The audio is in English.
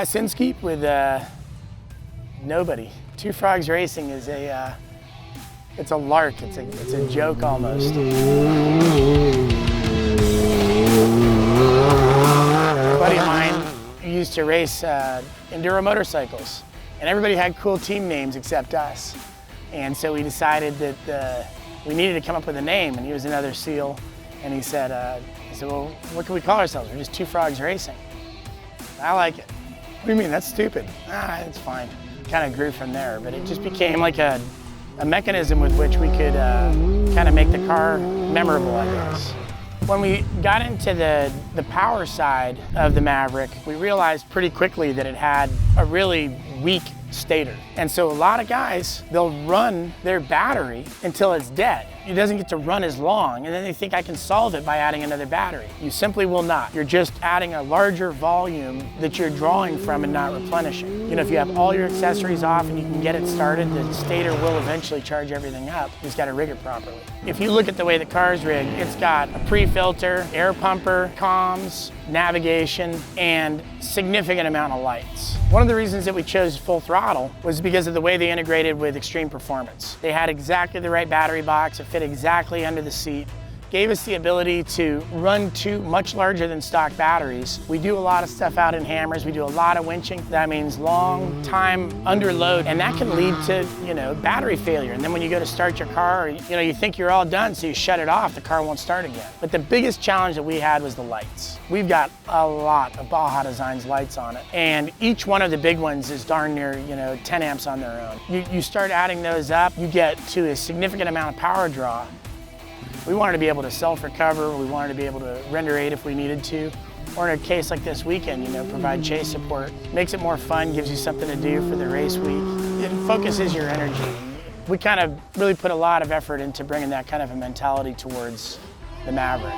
Wes Inskeep with nobody. Two Frogs Racing is it's a lark, it's a joke almost. A buddy of mine used to race enduro motorcycles, and everybody had cool team names except us. And so we decided that we needed to come up with a name, and he was another SEAL, and he said, well, what can we call ourselves? We're just Two Frogs Racing. I like it. What do you mean, that's stupid? It's fine. Kind of grew from there, but it just became like a mechanism with which we could kind of make the car memorable, I guess. When we got into the power side of the Maverick, we realized pretty quickly that it had a really weak stator. And so a lot of guys, they'll run their battery until it's dead. It doesn't get to run as long, and then they think I can solve it by adding another battery. You simply will not. You're just adding a larger volume that you're drawing from and not replenishing. You know, if you have all your accessories off and you can get it started, the stator will eventually charge everything up. You just gotta rig it properly. If you look at the way the car's rigged, it's got a pre-filter, air pumper, comms, navigation, and significant amount of lights. One of the reasons that we chose full throttle was because of the way they integrated with Extreme Performance. They had exactly the right battery box, it fit exactly under the seat, gave us the ability to run two much larger than stock batteries. We do a lot of stuff out in hammers, we do a lot of winching. That means long time under load, and that can lead to, you know, battery failure. And then when you go to start your car, you know, you think you're all done, so you shut it off, the car won't start again. But the biggest challenge that we had was the lights. We've got a lot of Baja Designs lights on it, and each one of the big ones is darn near, you know, 10 amps on their own. You start adding those up, you get to a significant amount of power draw. We wanted to be able to self-recover, we wanted to be able to render 8 if we needed to, or in a case like this weekend, you know, provide chase support. Makes it more fun, gives you something to do for the race week. It focuses your energy. We kind of really put a lot of effort into bringing that kind of a mentality towards the Maverick.